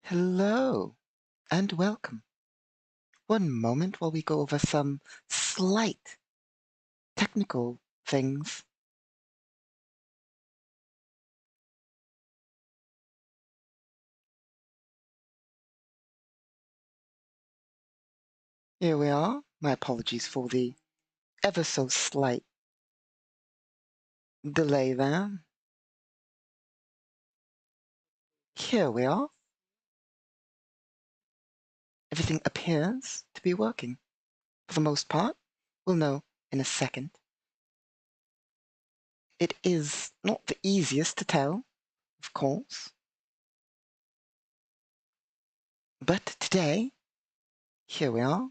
Hello and welcome. One moment while we go over some slight technical things. Here we are. My apologies for the ever so slight delay there. Here we are. Everything appears to be working. For the most part, we'll know in a second. It is not the easiest to tell, of course. But today, here we are.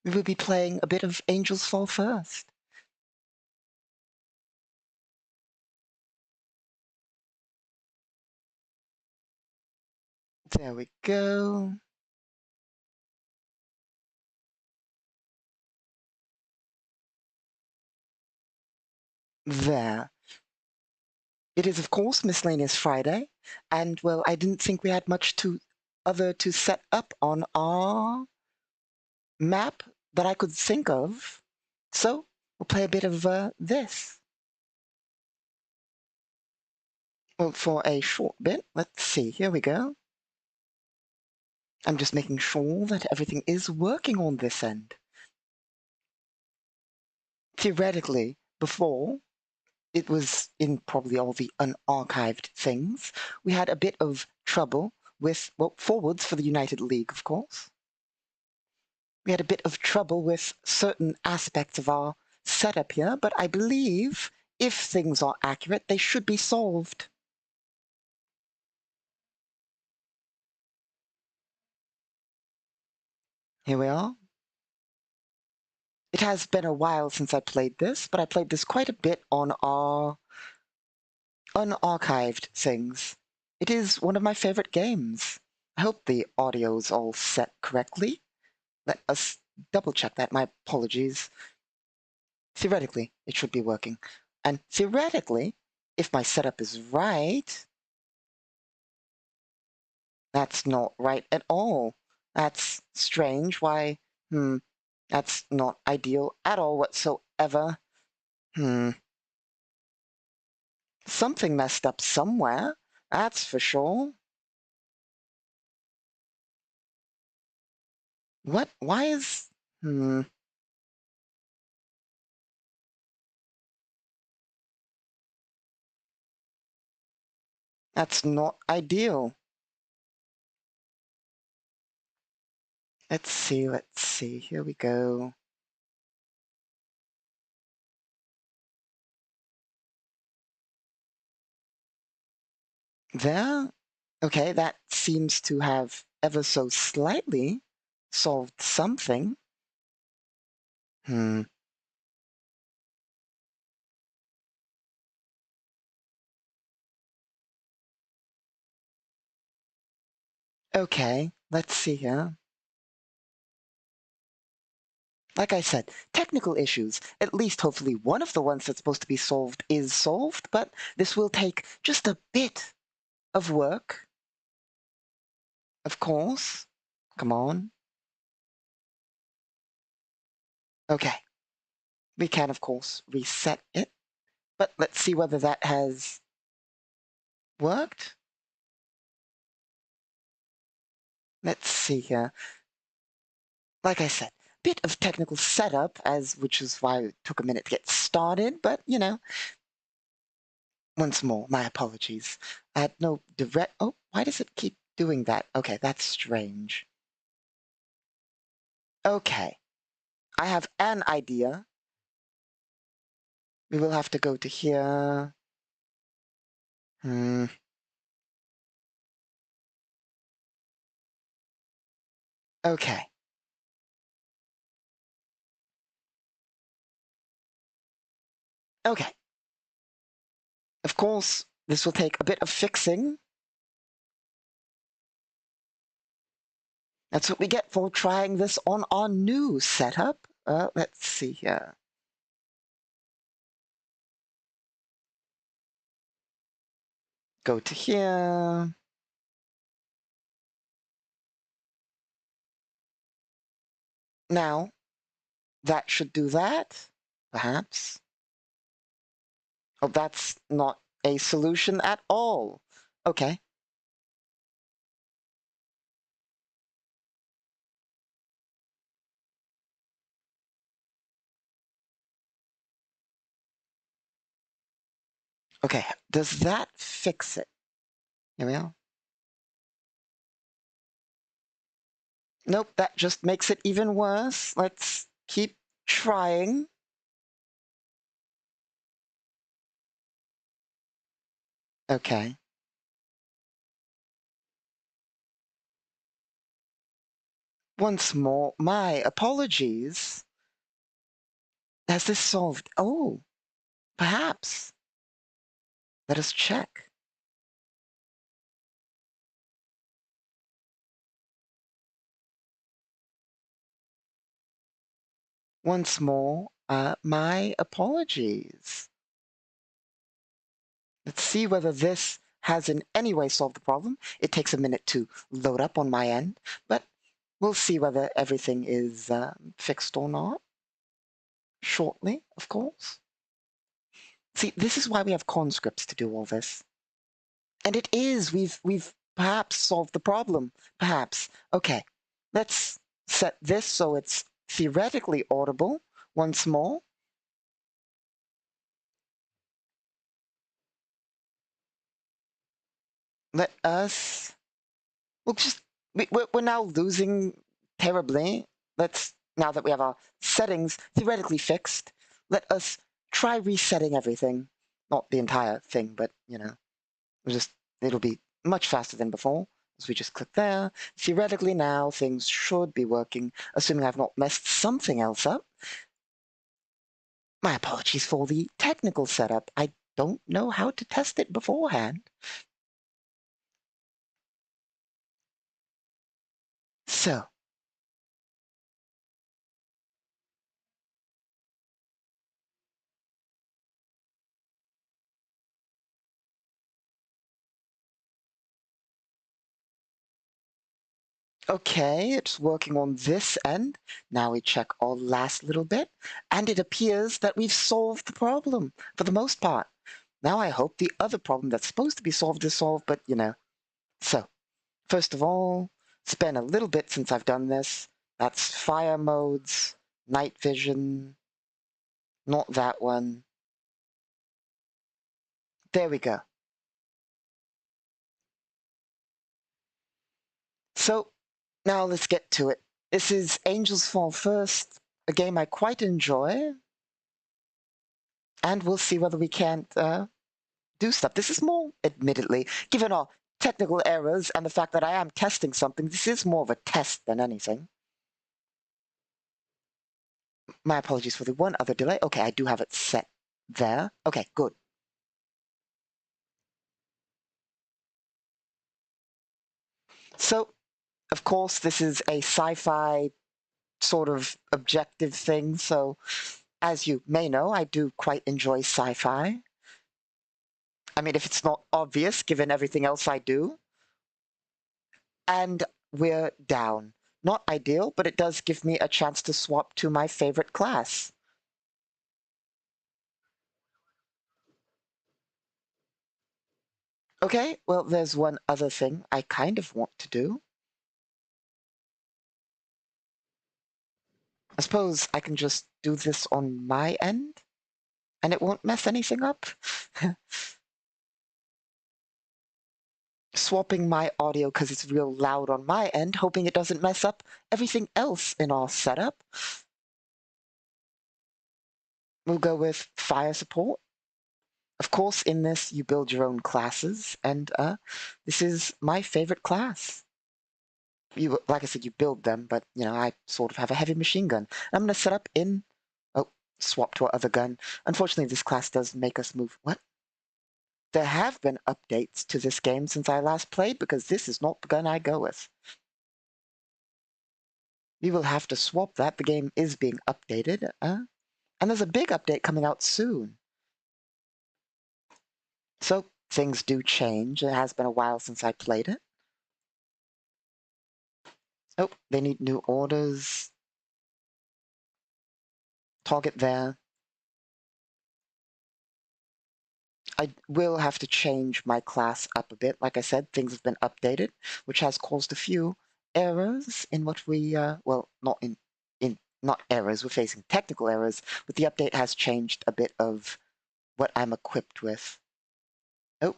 We will be playing a bit of Angels Fall First. There we go. There. It is, of course, Miscellaneous Friday, and well, I didn't think we had much to set up on our map that I could think of. So we'll play a bit of this. Well, for a short bit. Let's see. Here we go. I'm just making sure that everything is working on this end. Theoretically, before it was in probably all the unarchived things, we had a bit of trouble with, well, forwards for the United League, of course. We had a bit of trouble with certain aspects of our setup here, but I believe if things are accurate, they should be solved. Here we are. It has been a while since I played this, but I played this quite a bit on our unarchived things. It is one of my favorite games. I hope the audio's all set correctly. Let us double check that. My apologies. Theoretically, it should be working. And theoretically, if my setup is right, that's not right at all. That's strange. Why? That's not ideal at all whatsoever. Hmm. Something messed up somewhere. That's for sure. What? Why is... Hmm. That's not ideal. Let's see, let's see. Here we go. There? Okay, that seems to have ever so slightly solved something. Hmm. Okay, let's see here. Like I said, technical issues. At least hopefully one of the ones that's supposed to be solved is solved, but this will take just a bit of work, of course. Come on. Okay. We can, of course, reset it, but let's see whether that has worked. Let's see here. Like I said, bit of technical setup, which is why it took a minute to get started, but you know, once more, my apologies. I had no direct... Oh, why does it keep doing that? Okay, that's strange. Okay, I have an idea. We will have to go to here. Hmm. Okay. Okay. Of course, this will take a bit of fixing. That's what we get for trying this on our new setup. Let's see here. Go to here. Now, that should do that, perhaps. Oh, that's not a solution at all. Okay. Okay, does that fix it? Here we are. Nope, that just makes it even worse. Let's keep trying. Okay. Once more, my apologies. Has this solved? Oh, perhaps. Let us check. Once more, my apologies. Let's see whether this has in any way solved the problem. It takes a minute to load up on my end, but we'll see whether everything is fixed or not shortly, of course. See, this is why we have conscripts to do all this. And it is. We've perhaps solved the problem. Perhaps. Okay. Let's set this so it's theoretically audible once more. Let us. We'll just. We're now losing terribly. Let's, now that we have our settings theoretically fixed, let us try resetting everything. Not the entire thing, but, we'll just, it'll be much faster than before. So we just click there. Theoretically now things should be working, assuming I've not messed something else up. My apologies for the technical setup. I don't know how to test it beforehand. So, okay, it's working on this end. Now we check our last little bit, and it appears that we've solved the problem for the most part. Now I hope the other problem that's supposed to be solved is solved, but So, first of all, it's been a little bit since I've done this. That's fire modes, night vision, not that one. There we go. So, now let's get to it. This is Angels Fall First, a game I quite enjoy, and we'll see whether we can't do stuff. This is more, admittedly, given our technical errors and the fact that I am testing something, this is more of a test than anything. My apologies for the one other delay. Okay, I do have it set there. Okay, good. So, of course, this is a sci-fi sort of objective thing, so as you may know, I do quite enjoy sci-fi. I mean, if it's not obvious, given everything else I do. And we're down. Not ideal, but it does give me a chance to swap to my favorite class. Okay, well, there's one other thing I kind of want to do. I suppose I can just do this on my end, and it won't mess anything up. Swapping my audio because it's real loud on my end, hoping it doesn't mess up everything else in our setup. We'll go with fire support. Of course, in this, you build your own classes, and this is my favorite class. You, like I said, you build them, but I sort of have a heavy machine gun. I'm going to set up in. Oh, swap to our other gun. Unfortunately, this class does make us move. What? There have been updates to this game since I last played, because this is not the gun I go with. We will have to swap that. The game is being updated, and there's a big update coming out soon. So things do change. It has been a while since I played it. Oh, they need new orders. Target there. I will have to change my class up a bit. Like I said, things have been updated, which has caused a few errors in what we, well, not errors, we're facing technical errors, but the update has changed a bit of what I'm equipped with. Oh,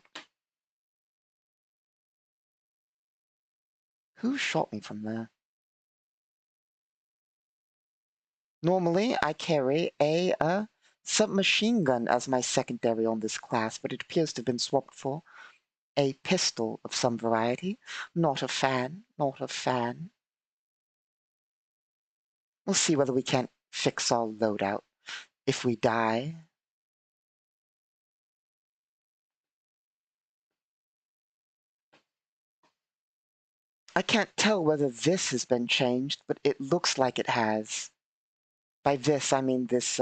who shot me from there? Normally, I carry a submachine gun as my secondary on this class, but it appears to have been swapped for a pistol of some variety. Not a fan, not a fan. We'll see whether we can't fix our loadout if we die. I can't tell whether this has been changed, but it looks like it has. By this, I mean this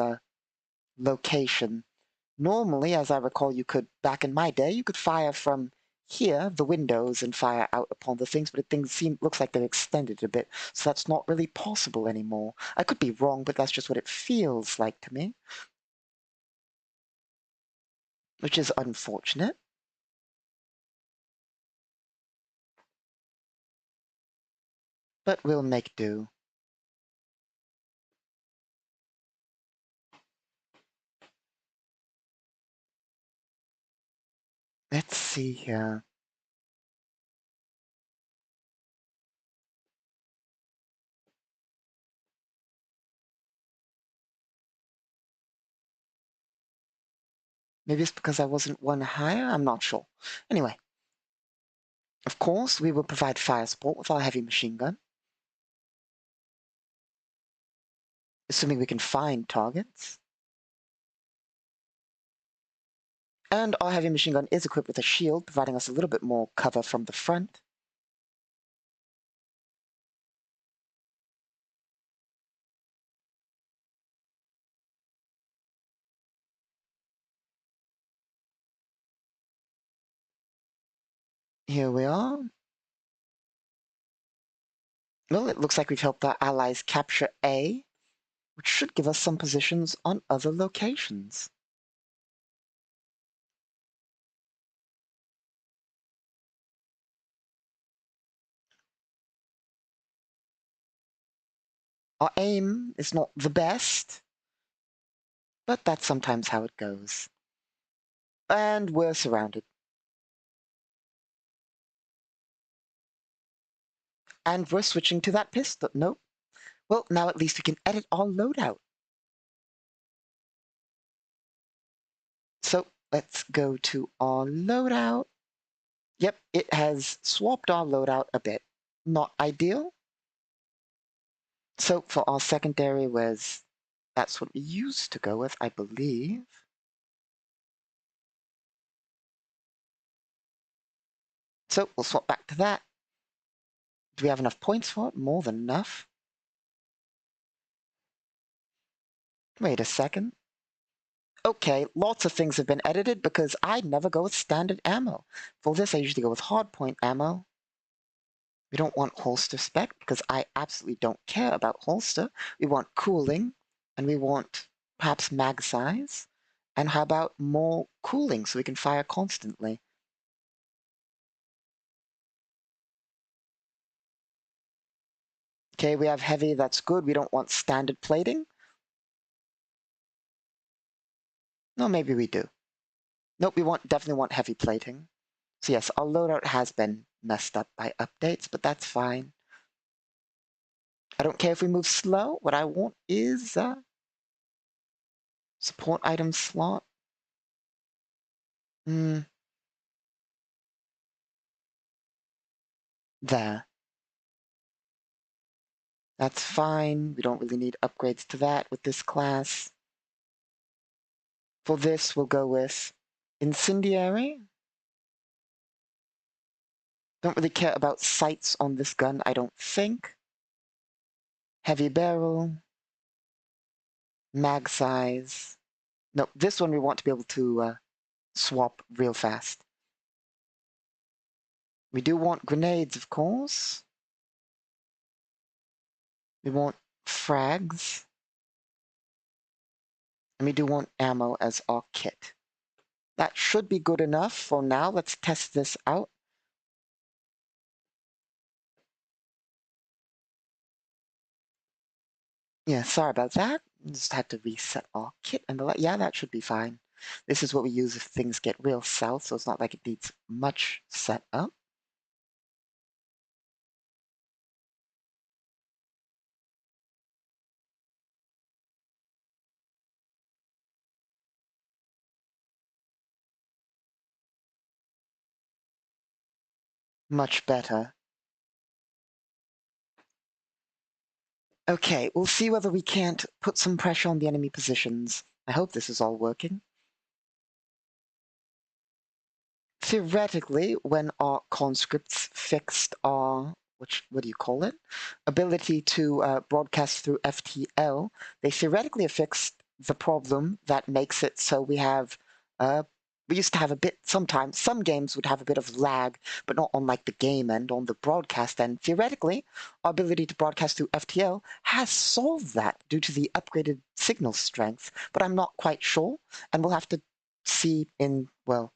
location. Normally, as I recall, you could, back in my day, you could fire from here, the windows, and fire out upon the things, but things looks like they've extended a bit, so that's not really possible anymore. I could be wrong, but that's just what it feels like to me, which is unfortunate. But we'll make do. Let's see here. Maybe it's because I wasn't one higher? I'm not sure. Anyway, of course, we will provide fire support with our heavy machine gun, assuming we can find targets. And our heavy machine gun is equipped with a shield, providing us a little bit more cover from the front. Here we are. Well, it looks like we've helped our allies capture A, which should give us some positions on other locations. Our aim is not the best, but that's sometimes how it goes. And we're surrounded. And we're switching to that pistol. Nope. Well, now at least we can edit our loadout. So let's go to our loadout. Yep, it has swapped our loadout a bit. Not ideal. So for our secondary that's what we used to go with, I believe. So we'll swap back to that. Do we have enough points for it? More than enough. Wait a second. Okay, lots of things have been edited because I never go with standard ammo. For this, I usually go with hardpoint ammo. We don't want holster spec because I absolutely don't care about holster. We want cooling, and we want perhaps mag size. And how about more cooling so we can fire constantly? Okay, we have heavy, that's good. We don't want standard plating. No, maybe we do. Nope, we definitely want heavy plating. So yes, our loadout has been messed up by updates, but that's fine. I don't care if we move slow. What I want is support item slot. There. That's fine. We don't really need upgrades to that with this class. For this, we'll go with incendiary. Don't really care about sights on this gun, I don't think. Heavy barrel. Mag size. No, this one we want to be able to swap real fast. We do want grenades, of course. We want frags. And we do want ammo as our kit. That should be good enough for now. Let's test this out. Yeah, sorry about that. Just had to reset our kit and yeah, that should be fine. This is what we use if things get real south, so it's not like it needs much setup. Much better. Okay, we'll see whether we can't put some pressure on the enemy positions. I hope this is all working. Theoretically, when our conscripts fixed our, what do you call it? Ability to broadcast through FTL, they theoretically have fixed the problem that makes it so we used to have a bit, sometimes, some games would have a bit of lag, but not on like the game end, on the broadcast end. Theoretically, our ability to broadcast through FTL has solved that due to the upgraded signal strength, but I'm not quite sure, and we'll have to see in, well,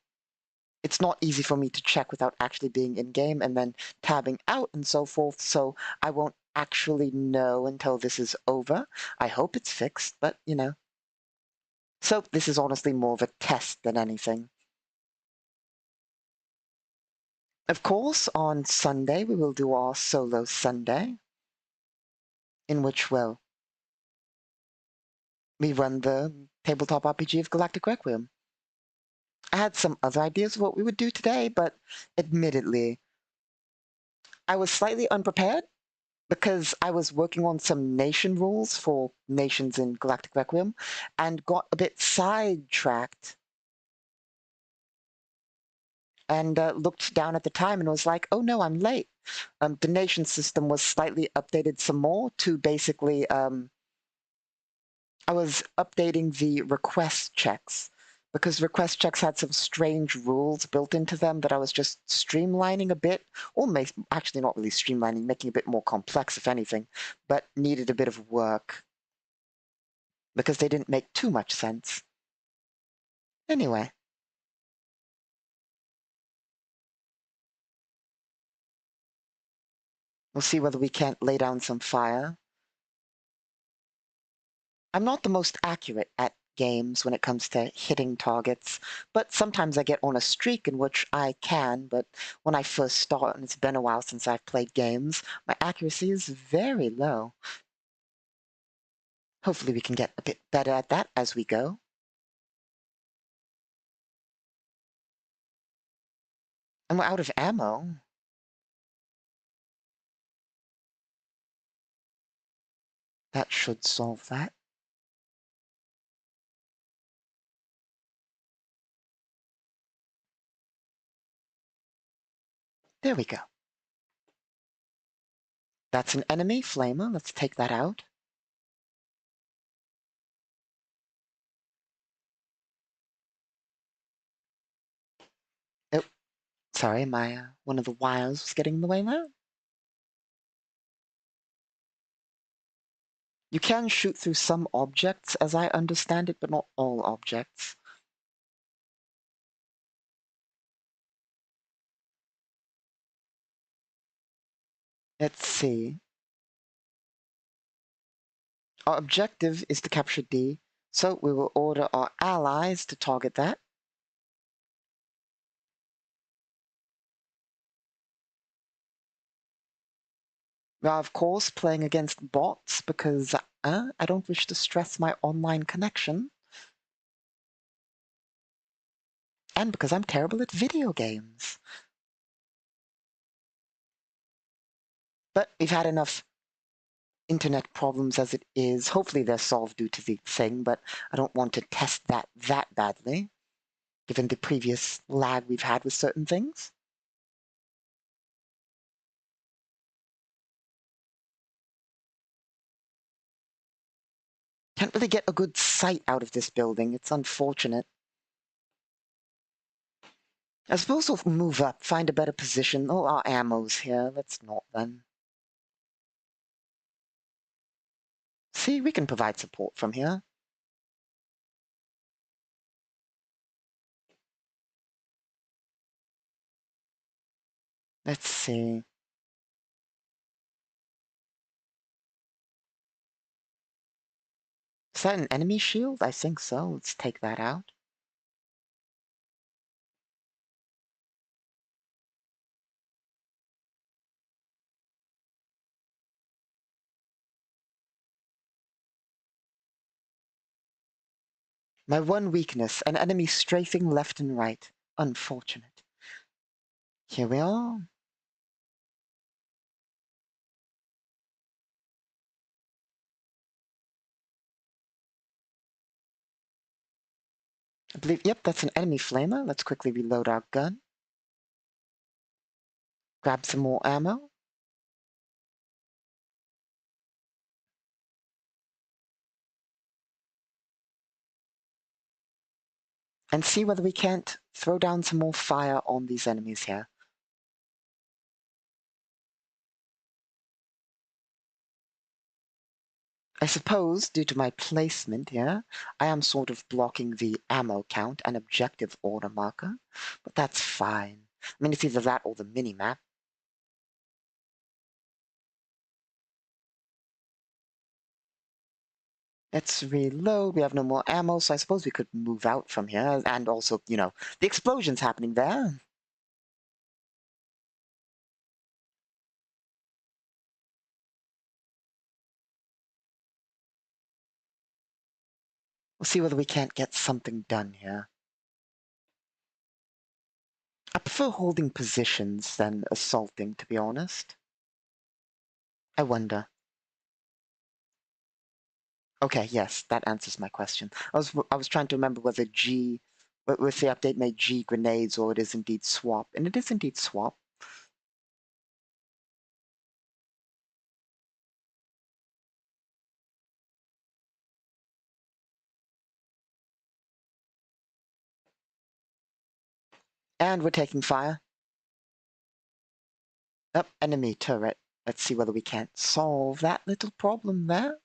it's not easy for me to check without actually being in game and then tabbing out and so forth. So I won't actually know until this is over. I hope it's fixed, but you know. So this is honestly more of a test than anything. Of course, on Sunday, we will do our solo Sunday, in which, well, we run the tabletop RPG of Galactic Requiem. I had some other ideas of what we would do today, but admittedly, I was slightly unprepared because I was working on some nation rules for nations in Galactic Requiem and got a bit sidetracked and looked down at the time and was like, oh no, I'm late. The nation system was slightly updated some more to basically, I was updating the request checks because request checks had some strange rules built into them that I was just streamlining a bit, or actually not really streamlining, making a bit more complex, if anything, but needed a bit of work because they didn't make too much sense. Anyway, we'll see whether we can't lay down some fire. I'm not the most accurate at games when it comes to hitting targets, but sometimes I get on a streak in which I can, but when I first start, and it's been a while since I've played games, my accuracy is very low. Hopefully we can get a bit better at that as we go. And we're out of ammo. That should solve that. There we go. That's an enemy flamer. Let's take that out. Oh, sorry, one of the wires was getting in the way there. You can shoot through some objects, as I understand it, but not all objects. Let's see. Our objective is to capture D, so we will order our allies to target that. We are, of course, playing against bots because I don't wish to stress my online connection. And because I'm terrible at video games. But we've had enough internet problems as it is. Hopefully they're solved due to the thing, but I don't want to test that badly, given the previous lag we've had with certain things. Can't really get a good sight out of this building. It's unfortunate. I suppose we'll move up, find a better position. Oh, our ammo's here. Let's not then. See, we can provide support from here. Let's see. Is that an enemy shield? I think so. Let's take that out. My one weakness, an enemy strafing left and right. Unfortunate. Here we are. I believe, yep, that's an enemy flamer. Let's quickly reload our gun. Grab some more ammo. And see whether we can't throw down some more fire on these enemies here. I suppose, due to my placement here, I am sort of blocking the ammo count and objective order marker, but that's fine. I mean, it's either that or the mini-map. Let's reload. We have no more ammo, so I suppose we could move out from here. And also, you know, the explosion's happening there. We'll see whether we can't get something done here. I prefer holding positions than assaulting, to be honest. I wonder. Okay, yes, that answers my question. I was trying to remember whether G, with the update made G grenades or it is indeed swap, and it is indeed swap. And we're taking fire. Up, enemy turret. Let's see whether we can't solve that little problem there.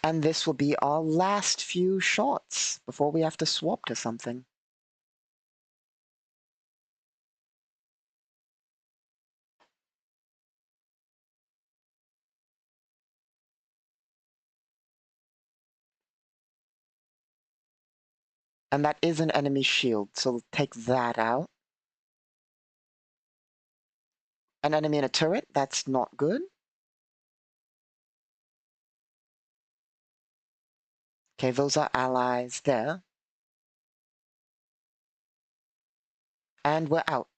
And this will be our last few shots before we have to swap to something. And that is an enemy shield, so we'll take that out. An enemy in a turret, that's not good. Okay, those are allies there. And we're out.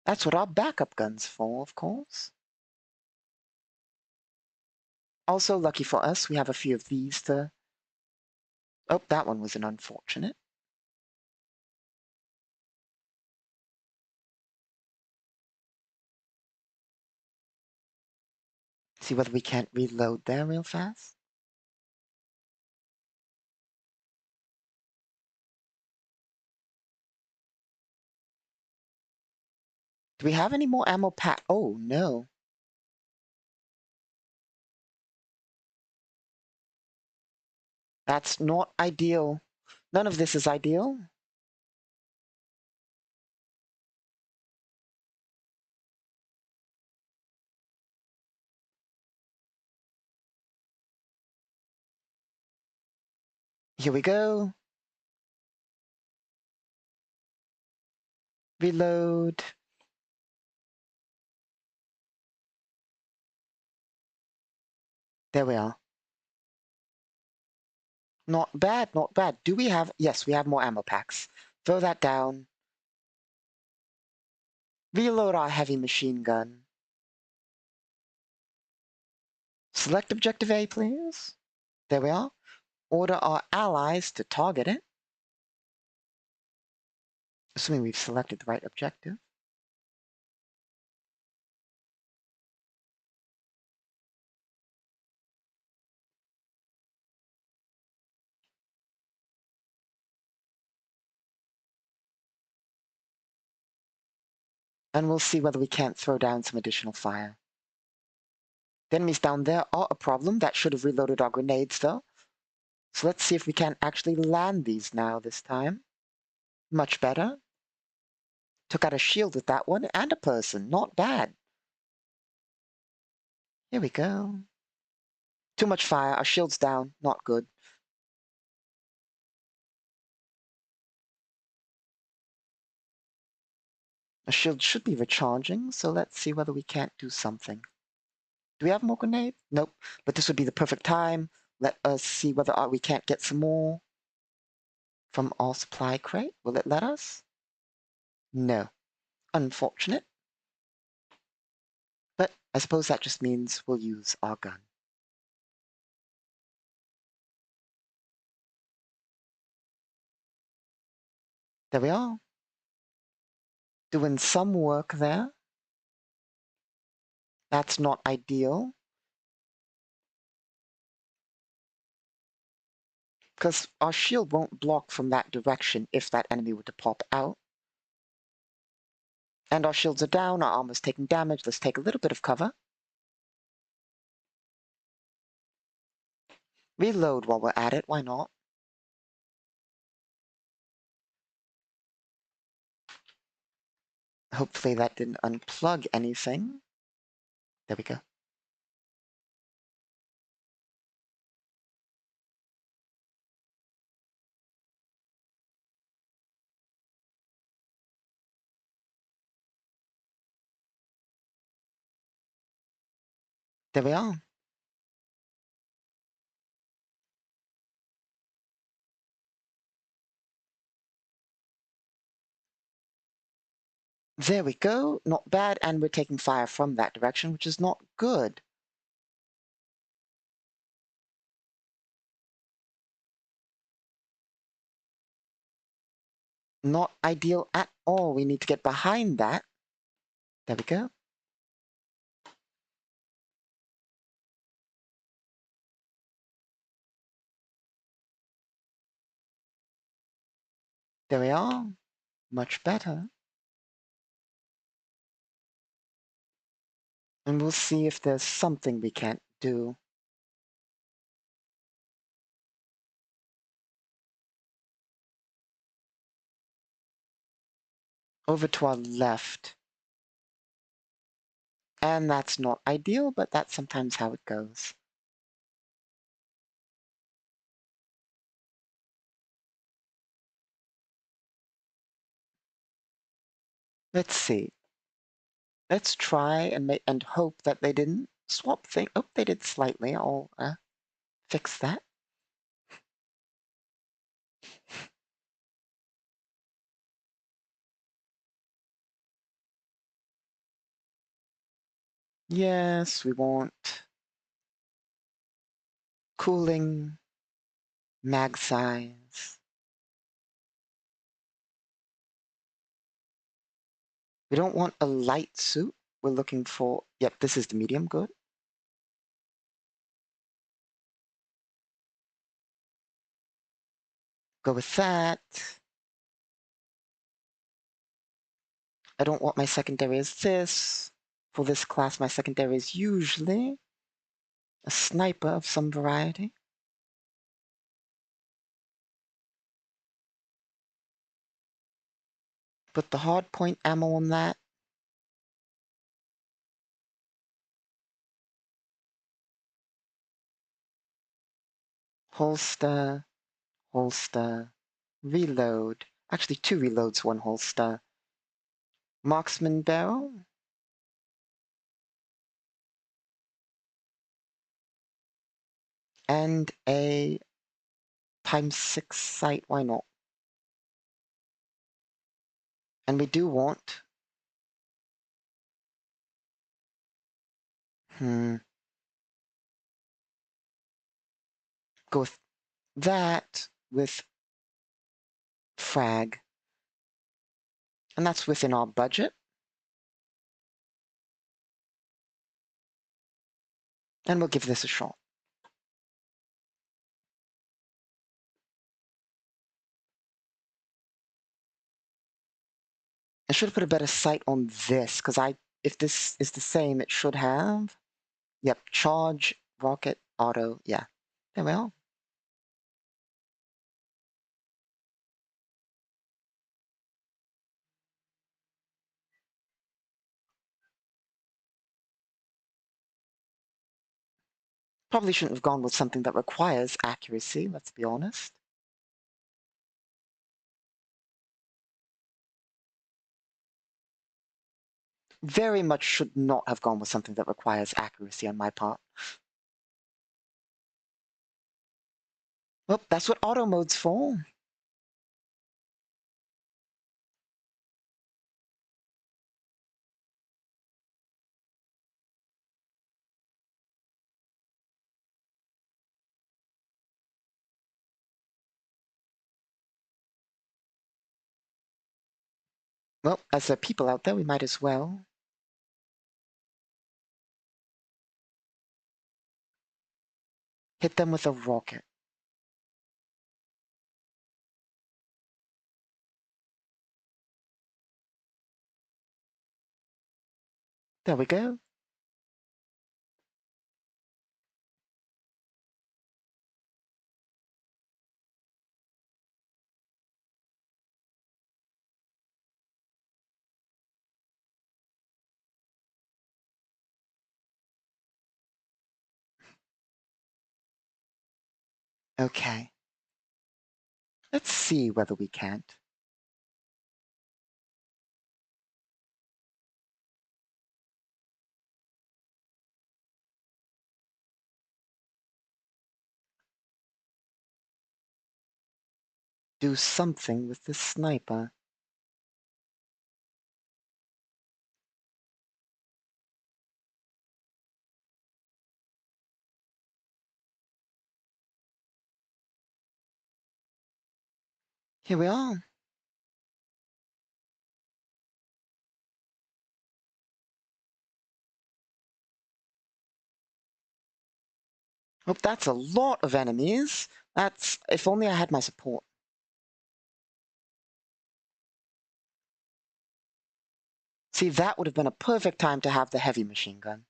That's what our backup gun's for, of course. Also, lucky for us, we have a few of these to... Oh, that one was an unfortunate. See whether we can't reload there real fast. Do we have any more ammo pack? Oh, no. That's not ideal. None of this is ideal. Here we go. Reload. There we are. Not bad, not bad. Do we have... Yes, we have more ammo packs. Throw that down. Reload our heavy machine gun. Select objective A, please. There we are. Order our allies to target it. Assuming we've selected the right objective. And we'll see whether we can't throw down some additional fire. The enemies down there are a problem. That should have reloaded our grenades, though. So let's see if we can actually land these now this time. Much better. Took out a shield with that one and a person. Not bad. Here we go. Too much fire. Our shield's down. Not good. Our shield should be recharging, so let's see whether we can't do something. Do we have more grenades? Nope. But this would be the perfect time. Let us see whether we can't get some more from our supply crate. Will it let us? No. Unfortunate. But I suppose that just means we'll use our gun. There we are. Doing some work there. That's not ideal. Because our shield won't block from that direction if that enemy were to pop out. And our shields are down, our armor's taking damage. Let's take a little bit of cover. Reload while we're at it, why not? Hopefully that didn't unplug anything. There we go. There we are. There we go. Not bad, and we're taking fire from that direction, which is not good. Not ideal at all. We need to get behind that. There we go. There we are. Much better. And we'll see if there's something we can't do. Over to our left. And that's not ideal, but that's sometimes how it goes. Let's see. Let's try and hope that they didn't swap things. Oh, they did slightly. I'll fix that. Yes, we want cooling, mag size. We don't want a light suit. We're looking for, yep, this is the medium, good. Go with that. I don't want my secondary as this. For this class, my secondary is usually a sniper of some variety. Put the hard point ammo on that. Holster, holster, reload. Actually, 2 reloads, 1 holster. Marksman barrel. And a ×6 sight, why not? And we do want... Go with that with frag. And that's within our budget. And we'll give this a shot. I should have put a better sight on this, because if this is the same, it should have. Yep, charge, rocket, auto. Yeah, there we are. Probably shouldn't have gone with something that requires accuracy, let's be honest. Very much should not have gone with something that requires accuracy on my part. Well, that's what auto mode's for. Well, as there are people out there, we might as well hit them with a rocket. There we go. Okay. Let's see whether we can't. Do something with this sniper. Here we are. Oh, that's a lot of enemies. That's if only I had my support. See, that would have been a perfect time to have the heavy machine gun.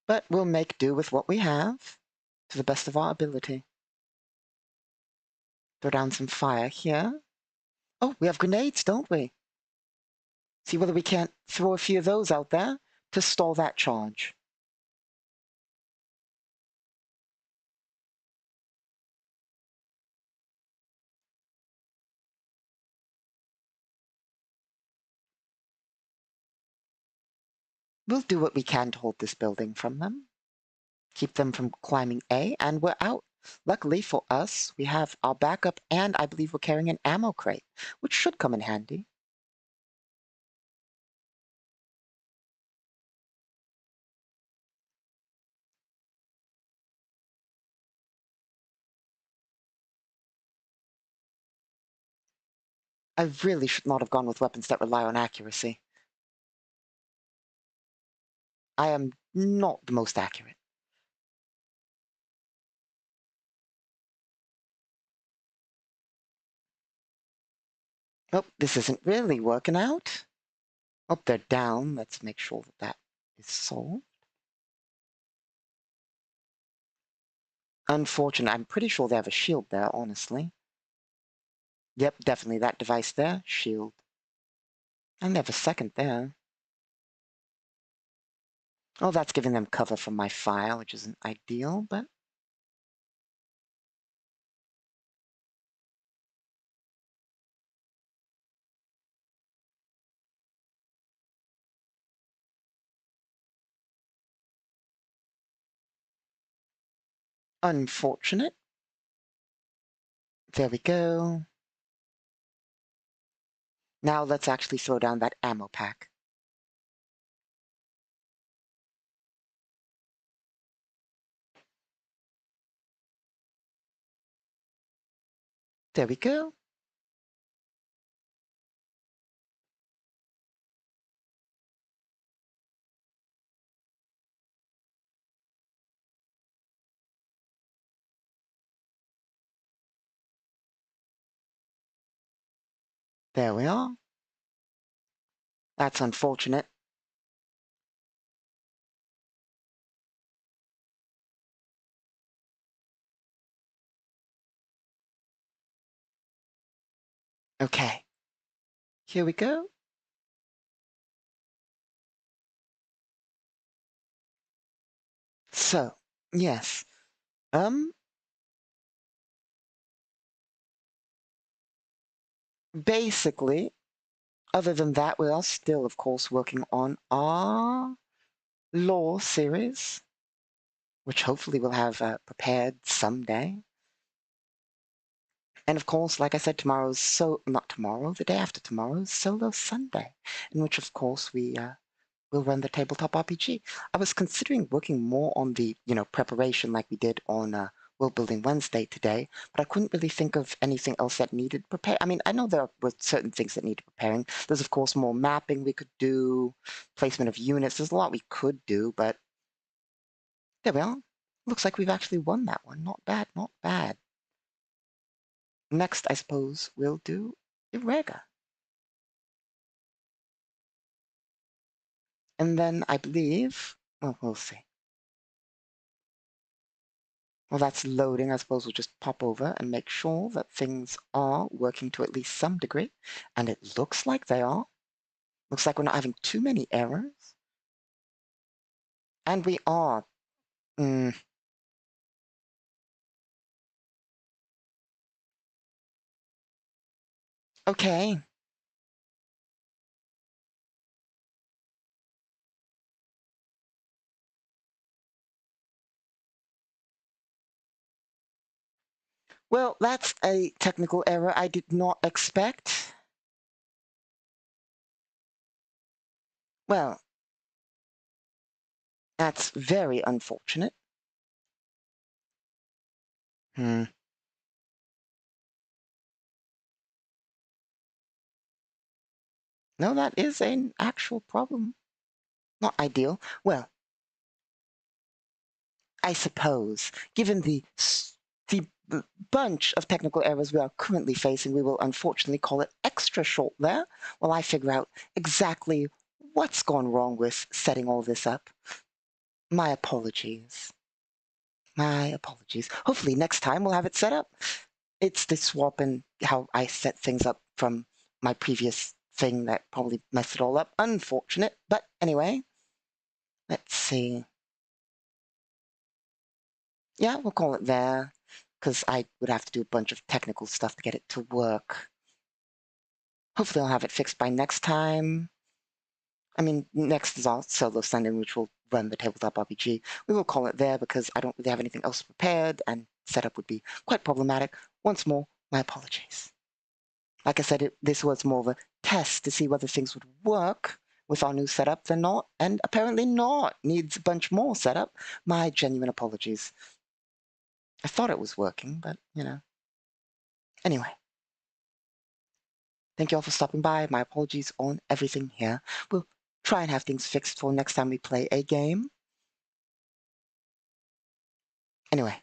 But we'll make do with what we have to the best of our ability. Throw down some fire here. Oh, we have grenades, don't we? See whether we can't throw a few of those out there to stall that charge. We'll do what we can to hold this building from them. Keep them from climbing A, and we're out. Luckily for us, we have our backup, and I believe we're carrying an ammo crate, which should come in handy. I really should not have gone with weapons that rely on accuracy. I am not the most accurate. Oh, this isn't really working out. Oh, they're down. Let's make sure that that is solved. Unfortunate. I'm pretty sure they have a shield there, honestly. Yep, definitely that device there. Shield. And they have a second there. Oh, that's giving them cover from my fire, which isn't ideal, but unfortunate. There we go. Now let's actually throw down that ammo pack. There we go. There we are. That's unfortunate. Okay, here we go. So, yes. Um, Basically, other than that, we are still, of course, working on our law series, which hopefully we'll have prepared someday. And of course, like I said, tomorrow's not tomorrow, the day after tomorrow's Solo Sunday, in which, of course, we will run the tabletop RPG. I was considering working more on the, preparation like we did on World Building Wednesday today, but I couldn't really think of anything else that needed prepare. I mean, I know there were certain things that needed preparing. There's, of course, more mapping we could do, placement of units. There's a lot we could do, but there we are. Looks like we've actually won that one. Not bad, not bad. Next, I suppose, we'll do Irrega. And then I believe, well, we'll see. While that's loading, I suppose we'll just pop over and make sure that things are working to at least some degree. And it looks like they are. Looks like we're not having too many errors. And we are. Mm, okay. Well, that's a technical error I did not expect. Well, that's very unfortunate. Hmm. No, that is an actual problem. Not ideal. Well, I suppose, given the bunch of technical errors we are currently facing, we will unfortunately call it extra short there while I figure out exactly what's gone wrong with setting all this up. My apologies. My apologies. Hopefully next time we'll have it set up. It's the swap and how I set things up from my previous thing that probably messed it all up. Unfortunate. But anyway, let's see. Yeah, we'll call it there because I would have to do a bunch of technical stuff to get it to work. Hopefully I'll have it fixed by next time. I mean, next is our solo Sunday, which will run the tabletop RPG. We will call it there because I don't really have anything else prepared, and setup would be quite problematic. Once more, my apologies. Like I said, this was more of a test to see whether things would work with our new setup than not, and apparently not. Needs a bunch more setup. My genuine apologies. I thought it was working, but Anyway, thank you all for stopping by. My apologies on everything here. We'll try and have things fixed for next time we play a game. Anyway,